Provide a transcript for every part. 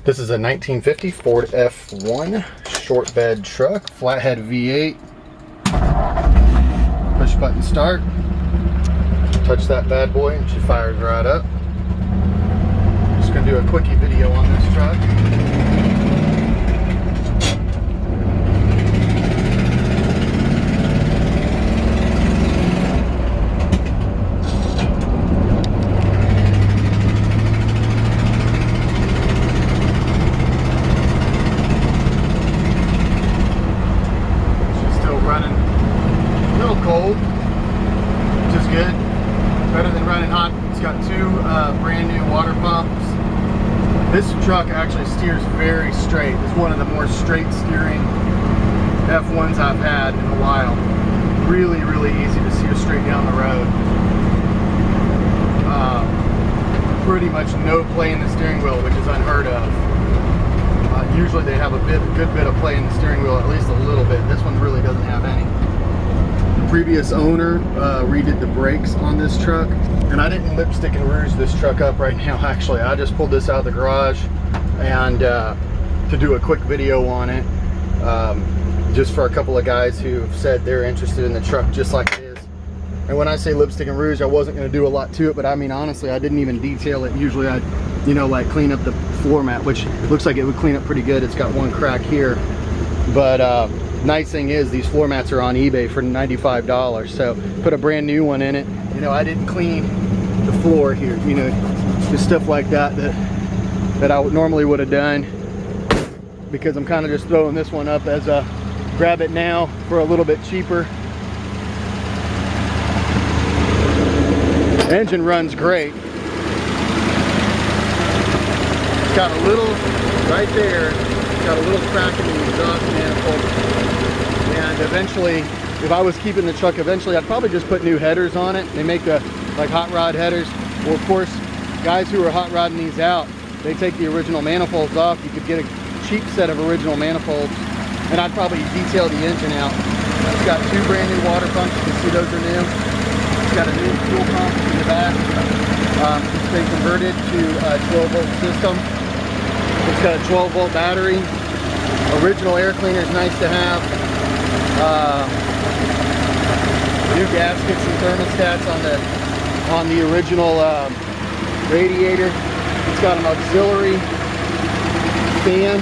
This is a 1950 Ford F1 short bed truck, flathead V8. Push button start. Touch that bad boy and she fires right up. Just gonna do a quickie video on this truck. Cold, which is good. Better than running hot. It's got two brand new water pumps. This truck actually steers very straight. It's one of the more straight steering F1s I've had in a while. Really, really easy to steer straight down the road. Pretty much no play in the steering wheel, which is unheard of. Usually they have a good bit of play in the steering wheel, at least a little bit. This one really doesn't have any. Previous owner redid the brakes on this truck, and I didn't lipstick and rouge this truck up right now. Actually, I just pulled this out of the garage and to do a quick video on it, just for a couple of guys who have said they're interested in the truck just like it is. And when I say lipstick and rouge, I wasn't going to do a lot to it, but I mean honestly, I didn't even detail it. Usually I'd, you know, like clean up the floor mat, which looks like it would clean up pretty good. It's got one crack here, but nice thing is these floor mats are on eBay for $95, so put a brand new one in it. You know, I didn't clean the floor here, you know, just stuff like that that I normally would have done, because I'm kind of just throwing this one up as a grab it now for a little bit cheaper. The engine runs great. It's got a little right there. Got a little crack in the exhaust manifold, and eventually, if I was keeping the truck, eventually I'd probably just put new headers on it. They make the like hot rod headers. Well, of course, guys who are hot rodding these out, they take the original manifolds off. You could get a cheap set of original manifolds, and I'd probably detail the engine out. It's got two brand new water pumps. You can see those are new. It's got a new fuel pump in the back. It's been converted to a 12-volt system. It's got a 12-volt battery. Original air cleaner is nice to have. New gaskets and thermostats on the original radiator. It's got an auxiliary fan.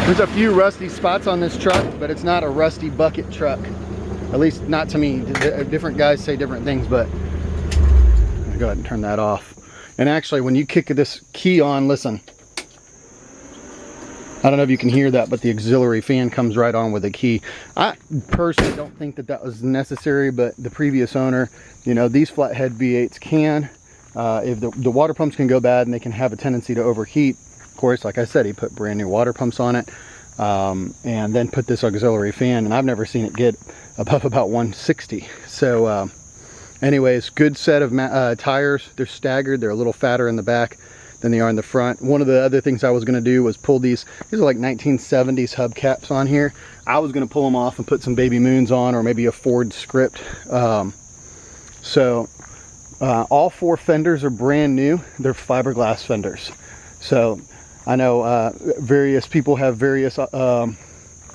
There's a few rusty spots on this truck, but it's not a rusty bucket truck. At least not to me. Different guys say different things, but I'm gonna go ahead and turn that off. And actually, when you kick this key on, listen. I don't know if you can hear that, but the auxiliary fan comes right on with the key. I personally don't think that that was necessary, but the previous owner, you know, these flathead V8s can. If the water pumps can go bad and they can have a tendency to overheat. Of course, like I said, he put brand new water pumps on it, and then put this auxiliary fan, and I've never seen it get above about 160. So anyways, good set of tires. They're staggered. They're a little fatter in the back than they are in the front. One of the other things I was going to do was pull these are like 1970s hubcaps on here. I was going to pull them off and put some Baby Moons on, or maybe a Ford Script. All four fenders are brand new. They're fiberglass fenders. So I know various people have various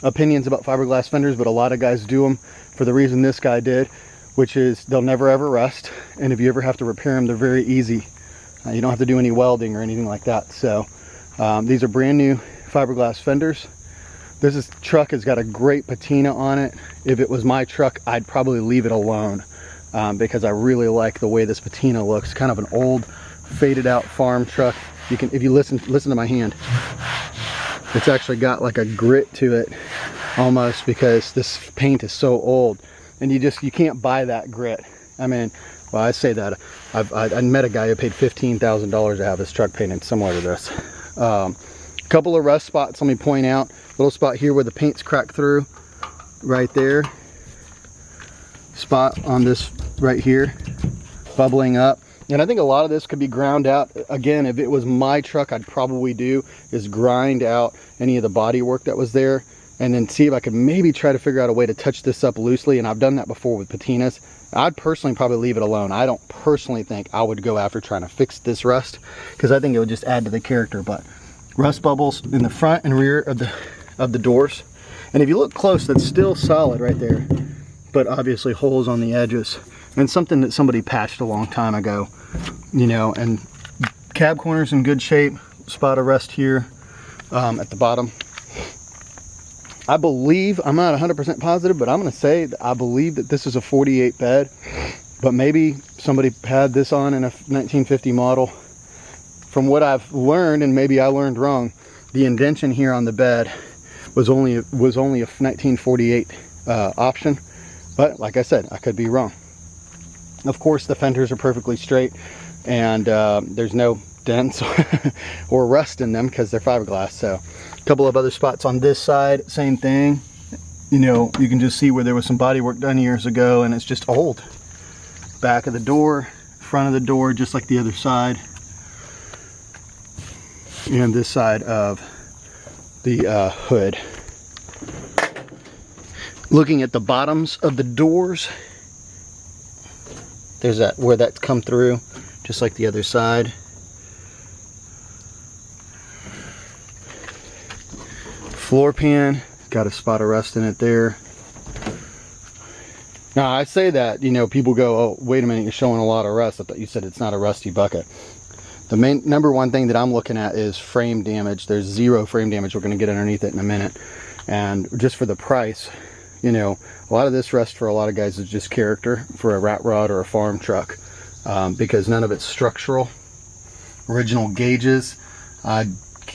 opinions about fiberglass fenders, but a lot of guys do them for the reason this guy did, which is they'll never ever rust, and if you ever have to repair them, they're very easy. You don't have to do any welding or anything like that. So these are brand new fiberglass fenders. This truck has got a great patina on it. If it was my truck, I'd probably leave it alone, because I really like the way this patina looks. Kind of an old, faded out farm truck. You can, if you listen to my hand, it's actually got like a grit to it almost, because this paint is so old, and you can't buy that grit. I mean, well, I say that I met a guy who paid $15,000 to have his truck painted similar to this. Couple of rust spots, let me point out. Little spot here where the paint's cracked through, right there. Spot on this right here, bubbling up. And I think a lot of this could be ground out. Again, if it was my truck, I'd probably do is grind out any of the body work that was there. and then see if I could maybe try to figure out a way to touch this up loosely. And I've done that before with patinas. I'd personally probably leave it alone. I don't personally think I would go after trying to fix this rust, because I think it would just add to the character. But rust bubbles in the front and rear of the doors. And if you look close, that's still solid right there, but obviously holes on the edges, and something that somebody patched a long time ago, you know. And cab corners in good shape, spot of rust here at the bottom. I believe, I'm not 100% positive, but I'm going to say that I believe that this is a 48 bed, but maybe somebody had this on in a 1950 model. From what I've learned, and maybe I learned wrong, the indentation here on the bed was only a 1948 option, but like I said, I could be wrong. Of course, the fenders are perfectly straight, and there's no dents or rust in them because they're fiberglass. So a couple of other spots on this side, same thing. You know, you can just see where there was some body work done years ago, and it's just old. Back of the door, front of the door, just like the other side, and this side of the hood. Looking at the bottoms of the doors, there's that where that's come through, just like the other side. Floor pan, got a spot of rust in it there. Now I say that, you know, people go, oh wait a minute, you're showing a lot of rust. I thought you said it's not a rusty bucket. The main number one thing that I'm looking at is frame damage. There's zero frame damage. We're going to get underneath it in a minute. And just for the price, you know, a lot of this rust for a lot of guys is just character for a rat rod or a farm truck, because none of it's structural. Original gauges, I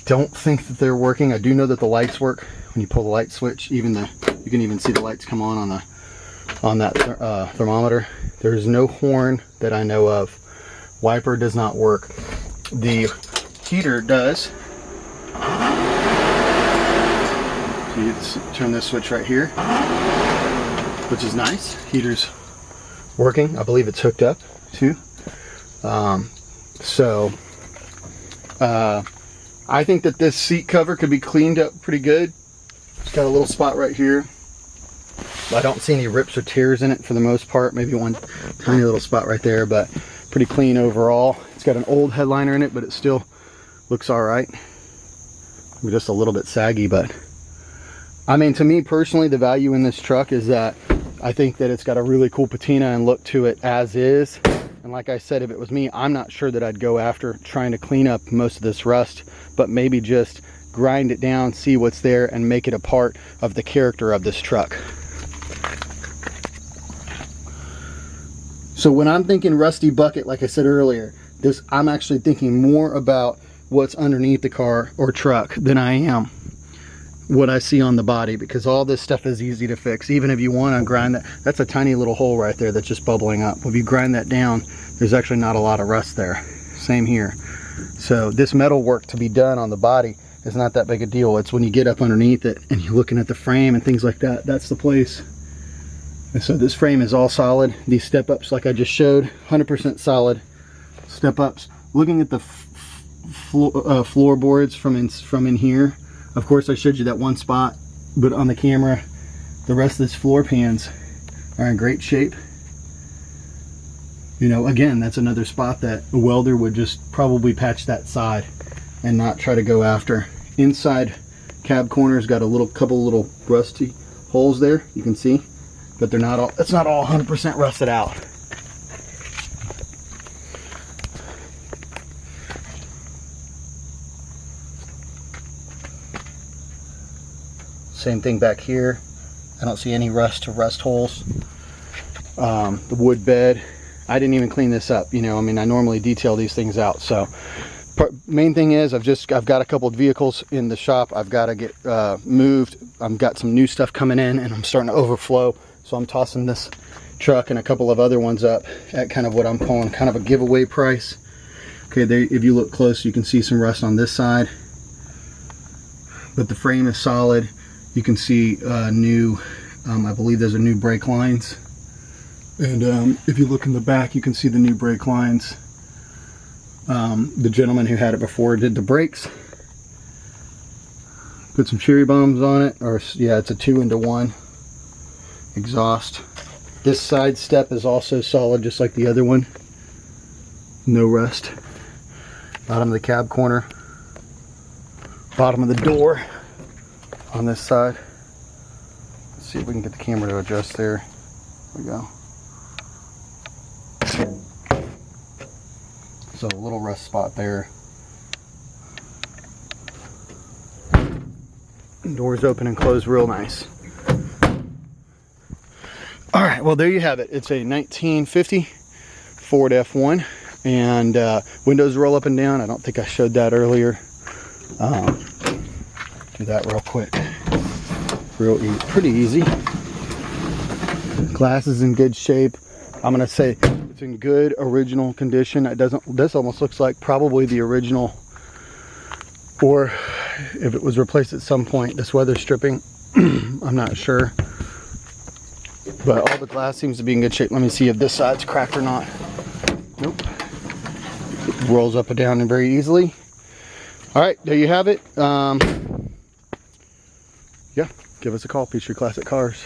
don't think that they're working. I do know that the lights work when you pull the light switch. You can even see the lights come on that thermometer. There's no horn that I know of. Wiper does not work. The heater does. So you turn this switch right here, which is nice. Heater's working. I believe it's hooked up too. I think that this seat cover could be cleaned up pretty good. It's got a little spot right here. I don't see any rips or tears in it for the most part. Maybe one tiny little spot right there, but pretty clean overall. It's got an old headliner in it, but it still looks all right. Just a little bit saggy, but I mean, to me personally, the value in this truck is that I think that it's got a really cool patina and look to it as is. And like I said, if it was me, I'm not sure that I'd go after trying to clean up most of this rust, but maybe just grind it down, see what's there, and make it a part of the character of this truck. So when I'm thinking rusty bucket, like I said earlier, I'm actually thinking more about what's underneath the car or truck than I am what I see on the body, because all this stuff is easy to fix. Even if you want to grind that's a tiny little hole right there that's just bubbling up. If you grind that down, there's actually not a lot of rust there. Same here. So this metal work to be done on the body is not that big a deal. It's when you get up underneath it and you're looking at the frame and things like that, that's the place. And so this frame is all solid. These step ups, like I just showed, 100% solid step ups. Looking at the floorboards from in here, of course I showed you that one spot, but on the camera, the rest of these floor pans are in great shape. You know, again, that's another spot that a welder would just probably patch that side and not try to go after. Inside cab corner's got a couple little rusty holes there, you can see, but they're not all, it's not all 100% rusted out. Same thing back here. I don't see any rust or rust holes. The wood bed, I didn't even clean this up. You know, I mean, I normally detail these things out. So main thing is I've got a couple of vehicles in the shop. I've got to get moved. I've got some new stuff coming in and I'm starting to overflow. So I'm tossing this truck and a couple of other ones up at kind of what I'm calling kind of a giveaway price. Okay, there, if you look close, you can see some rust on this side, but the frame is solid. You can see new, I believe those are new brake lines. And if you look in the back, you can see the new brake lines. The gentleman who had it before did the brakes. Put some cherry bombs on it, or yeah, it's a 2-into-1 exhaust. This side step is also solid, just like the other one. No rust. Bottom of the cab corner. Bottom of the door on this side. Let's see if we can get the camera to adjust there. There we go. So a little rust spot there. Doors open and close real nice. All right, well, there you have it. It's a 1950 Ford F1, and windows roll up and down. I don't think I showed that earlier. Do that real quick. Pretty easy. Glass is in good shape. I'm gonna say it's in good original condition. It doesn't. This almost looks like probably the original, or if it was replaced at some point. This weather stripping, I'm not sure. But all the glass seems to be in good shape. Let me see if this side's cracked or not. Nope. It rolls up and down and very easily. All right, there you have it. Yeah, give us a call, Peachtree Classic Cars.